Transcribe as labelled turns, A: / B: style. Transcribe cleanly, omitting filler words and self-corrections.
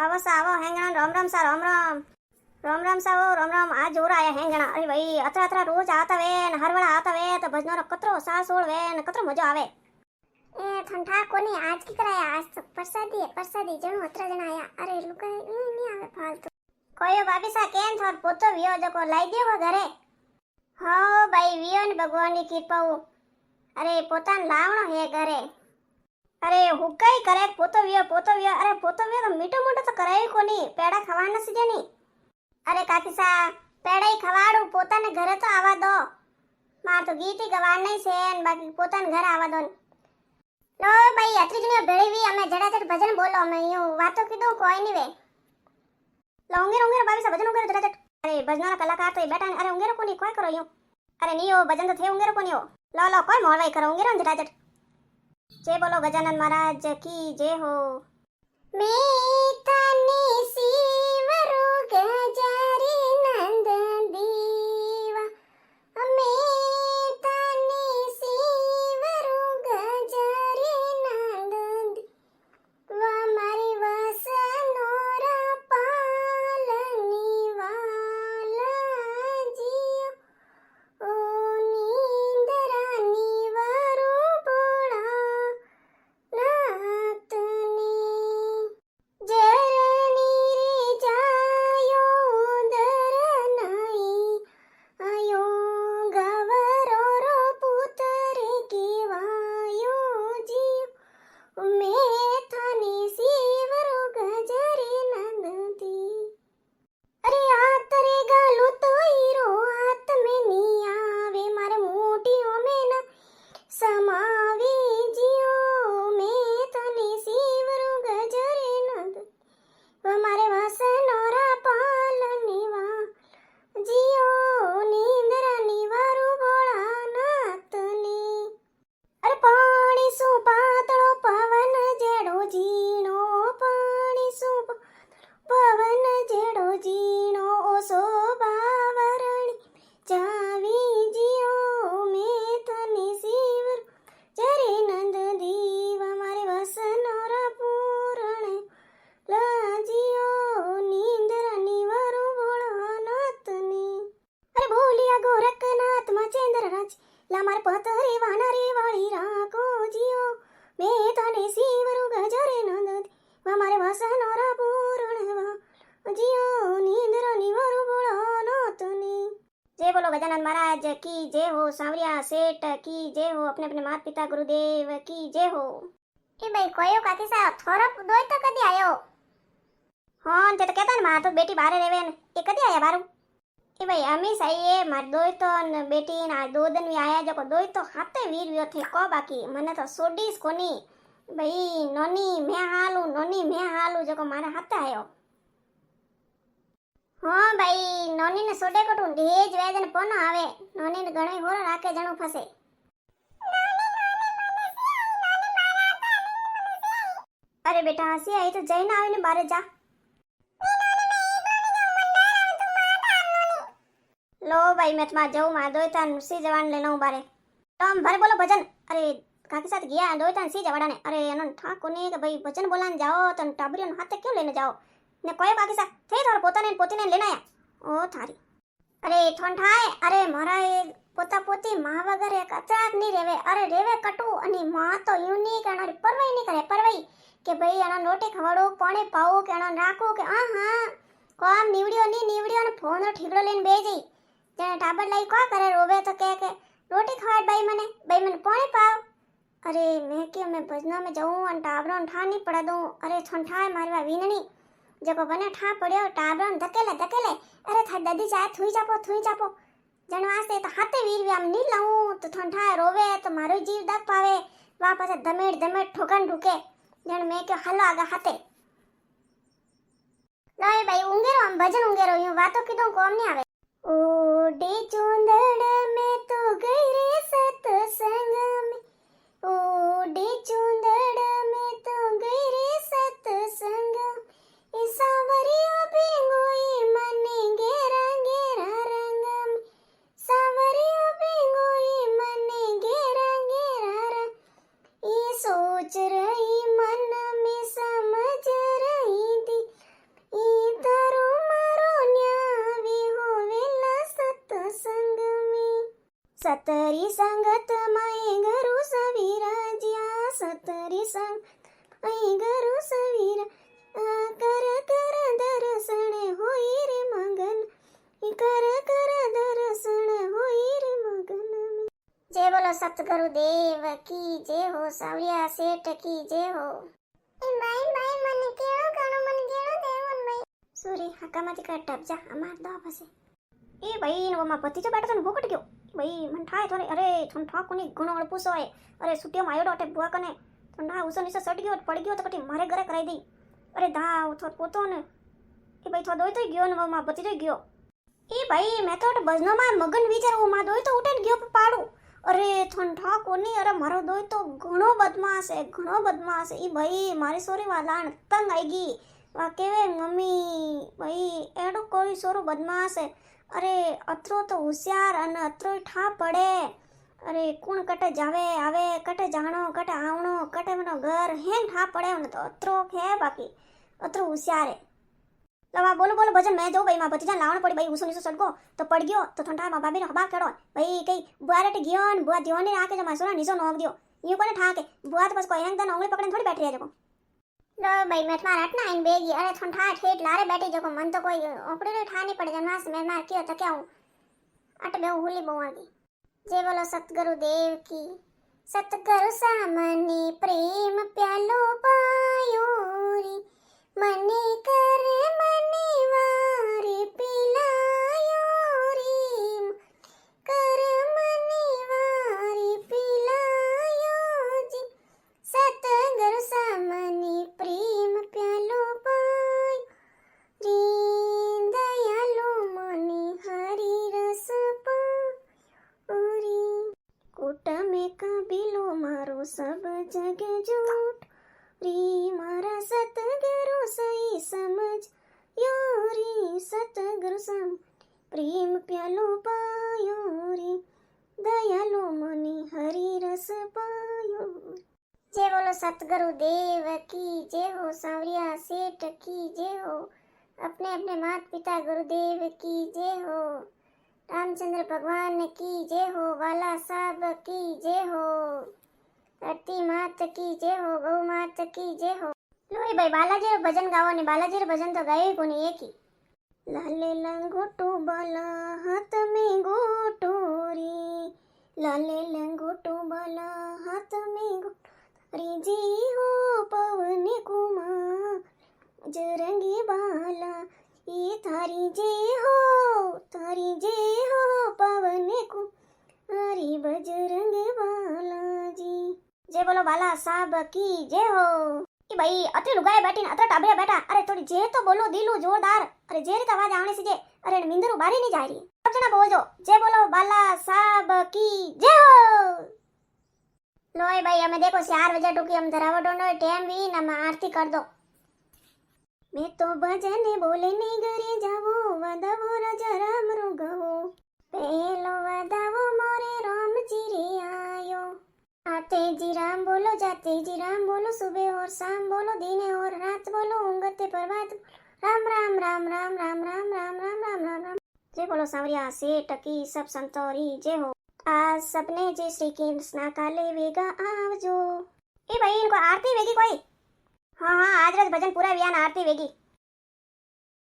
A: આવો સા આવો હેંગણા રામ રામ સા રામ રામ राम राम सा वो राम राम आज जोर आया हेंगणा अरे भाई अतरा अतरा रोज आता वे न हरवड़ा आता वे तो भजनो कतरो सा सोळ वे न कतरो मजा आवे ए ठंडा कोनी आज की कराया आज तो प्रसादी जणो अतरा जण आया अरे लुका नहीं आवे फालतू कोयो बाबी सा केन थोर पोतो वियो जको लाई देव घरे हो भाई वियो ने भगवान की कृपा अरे पोतान लावणो हे घरे अरे हुकाई करे पोतो वियो अरे पोतो वियो तो मीठो मोटो तो कराय कोनी पेड़ा खवा न सीजे नी अरे काकी सा पेड़ाई खवाड़ू पोताने घरे तो आवा दो मार तो गीती गवाड़ नहीं से बाकी पोताने घर आवा दो लो भाई अतरी जने भेड़ी वी हमें जड़ाजड़ भजन बोलो मैं यूं वातो कीधो कोई नहीं वे लो उंगेर बाबी सा भजन उंगेर जड़ाजड़ अरे भजनारा कलाकार तो बैठा अरे उंगेर कोनी कोई करो यूं अरे नहीं हो भजन तो थे उंगेर कोनी हो लो कोई मोरवाई करो उंगेर जड़ाजड़ जय बोलो गजानन महाराज की जय हो मीतानी सीवरु गजारी नंद दीवा मीतानी सीवरु गजारी नंद दीवा मारी वसनोरा पालनी वाला जियो ओ नींदरानी वरु बोड़ा नातनी जरनी रे जायो उदर नहीं आयो गवरो रो पुत्र केवायो जियो मैं थाने सीवरो गजरे नंदती अरे हाथ रे गालो तो हीरो हाथ में नहीं आवे मारे मोटियों में न समावे जियो मैं थाने सीवरो गजरे नंद हमारे वसनोरा पालनी वा जियो नींदरा निवारु बोला नातनी अरे पाणी सु पातळो पवन जेडो जीणो पाणी सु पवन जेडो जीणो ओ शोभावरणी जावी जियो मैं थने सीवर जरे नंद दीव हमारे वसनोरा पूरण लाजियो नींदरा निवारु बोला नातनी अरे बोलिया गोरखनाथ मचेंद्र राज ला मारे पतरे वानरे वाली राको जियो मैं थाने सीवरु गजरे नंद हमारे वसनोरा पूरण वा जियो नींदरा निवारु बोला नातनी जय बोलो गजानन महाराज की जय हो सांवरिया सेठ की जय हो अपने अपने माता पिता गुरुदेव की जय हो ए भाई कोयो काकी सा थोरो दोय तो कदी आयो हां ते तो कहता ने मार तो बेटी बारे रेवे ने ए कदी आया बारू ए भाई अमी सही है मार दोय तो न बेटी ना 2 दिन भी आया जको दोय तो हाथे वीर वियो थे को बाकी मने तो सोडीस कोनी भाई नोनी मैं हालू जको मारे हाथे आयो हाँ भाई नोनी ने सोडे कटू ढेज वेदन पोनो आवे नोनी ने गणे होर राखे जणो फसे अरे बेटा हसी आई तो जई ना आवे ने बारे जा लो भाई मैं तुम्हारा जाऊँ मार दो तान सी जवान ले लूँ बारे तो हम भर बोलो भजन अरे काकी साथ गया दो तान सी जवाड़ा ने अरे अनन ठाको ने कि भाई भजन बोलाने जाओ तो टाबरियों हाथे क्यों लेने जाओ ने कोई काकी सा थे थार पोताने पोतीने लेना आया ओ थारी अरे ठोंठाए अरे मारा ए पोता पोती मां वगर एक अचाक नहीं रेवे अरे रेवे कटू अनि मां तो यूं नहीं करना परवाई नहीं करे परवाई के भाई अना रोटी खवाड़ो पानी पाओ के अना राखो के हां कोम नीवड़ियो ने फोन ठीकड़ो लेने बेजी जने टाबर लाई को करे रोवे तो के रोटी खवाड़ भाई मने पानी पाओ अरे मैं के मैं भजना में जाऊं अन टाबरो ठा नहीं पड़ा दूं अरे ठोंठाए मारवा वीनणी जको बने ठा पड़ियो टाबरो धकेले अरे था दादी चाहे थुई जापो जण वास्ते तो हाथे वीर व्याम नहीं लाऊं तो ठंडा रोवे तो मारो जीव दक पावे वापस धमेड़ ठोकन ढुके जण मैं के हलो आगा हाथे लाई भाई उंगेरो हम भजन उंगेरो यूं वातो कीधो कोम नहीं आवे ओडे चुंदड़ में तो गई रे सत्संग में ओडे चुंदड़ में तो गई रे सत्संग सावरियो बेंगोई मने गेरा रंग में सावरियो बेंगोई मने गेरा रंग ये सोच रही मन में समझ रही थी સતરી સંગત માય ગરુ સવિરાજ્યા સતરી સંગ માય ગરુ સવિર કર કર દર્શન હોય રે મગન કર કર દર્શન હોય રે મગન જય બોલો સતગુરુ દેવ કી જય હો સાવરિયા શેઠ કી જય હો એ બાઈ બાઈ મને કેળો ઘણો મને કેળો દેવન ભાઈ સોરી હકામાંથી કાઢ જા અમાર દો પાસે એ ભાઈ નો માં પતિ જો બેઠો તો ભૂકટ ગયો ભાઈ મન થાય થોડી અરે થન ઠાકોની ગુણો પૂછો અરે સુટિયો માં આયોડો અટે બુઆ કને ઠંડા ઉસો નીચે સટ ગયો પડી ગયો તો કટી મારે ઘરે કરાઈ દઈ અરે ધા થોર પોતો ને એ ભાઈ થો દોઈ તો ગયો ને માં પતિ તો ગયો એ ભાઈ મેં તો બજનો માં મગન વિચારવું માં દોઈ તો ઉઠે ગયો પાડું અરે ઠંડા કોની અરે મારો દોઈ તો ઘણો બદમાશ છે ઈ ભાઈ મારી સોરી વાલાણ તંગ આઈ ગઈ વા કેવે મમ્મી ભાઈ એડો કોઈ સોરો બદમાશ છે અરે અત્રો તો હોશિયાર અને અત્રો ઠા પડે અરે કોણ કટે જાવે આવે કટે જાણો કટે આવણો કટે મનો ઘર હેંગ ઠા પડે ને તો અત્રો હે બાકી અત્રો હોશિયાર હે લવા બોલો બોલો ભજન મેં જો ભાઈ માં ભતીજા લાવણ પડી ભાઈ ઉસો નીસો સડકો તો પડ ગયો તો ઠંડા માં બાબી નો હબા ખેડો ભાઈ કઈ બુઆરેટ ગયો ને બુઆ દિયોને આકે જમા સોના નીસો નોક દિયો ઈ કોને ઠાકે બુઆ તો બસ કોઈ હેંગ તને ઉંગળી પકડીને થોડી બેઠી રહેજો લો ભાઈ મેં મારા હટના આઈને બેગી અરે ઠંડા ઠેઠ લારે બેઠી જકો મન તો કોઈ ઓપડે ઠા નહીં પડે જમાસ મેં માર કયો તો ક્યાં હું અટ બે હુલી બહુ આવી જય બોલો સતગુરુ દેવ કી સતગુરુ સામને પ્રેમ પ્યાલો પાયો રે મને કરે મને વારે પિલાયો રે કર મને વારે પિલાયો જી સતગુરુ સામને પ્રેમ પ્યાલો પાયો રે દયાલુ મને હરી રસ પાયો કોટ में कबीलो मारो सब जग झूठ री मारा सतगुरु सही समझ यो रे सतगुरु सम प्रेम प्यालो पायो रे दयालो मनी हरि रस पायो जय बोलो सतगुरु देव की जय हो सावरिया सेठ की जय हो अपने अपने माता पिता गुरुदेव की जय हो रामचंद्र भगवान की जय हो वाला साहब की जय हो धरती मात की जय हो गौ मात की जय हो लोई भाई बालाजी भजन गाओ ने बालाजी भजन तो गाए कोनी एक ही लाले लंगोटो बाला हाथ में गोटो रे लाले लंगोटो बाला हाथ में गोटो जी हो पवन कुमार जरंगी बाला ये थारी जे हो पवन को हरी बजरंग बालाजी जय बोलो बाला साहब की जय हो એ ભાઈ અતે લુગાએ બેઠીને અતે ટાબરે બેઠા અરે થોડી જે તો બોલો દિલું જોરદાર અરે જે રીતે અવાજ આવણે છે જે અરે મિંદરું બારી નહીં જાય રહી સબ જણા બોલજો જય બોલો બાલા સાહબ કી જય હો લોય ભાઈ અમે देखो 4 बजे टुकी हम धरावटो नो टाइम भी ना आरती कर दो मैं तो भजन बोलने घरे जावो वदावो राजा राम रो गवो पहलो वदावो मोरे राम जी रे आयो आते जी राम बोलो जाते जी राम बोलो सुबह और शाम बोलो दिन और रात बोलो ऊँगते प्रभात राम राम राम राम राम राम राम राम राम राम राम जय बोलो सांवरिया सेठ की सब संतोरी जय हो आज सपने जय श्री कृष्ण काले वेगा आवजो ए भाई इनको आरती वेगी कोई हाँ हाँ आज रात भजन पूरा व्यान आरती वेगी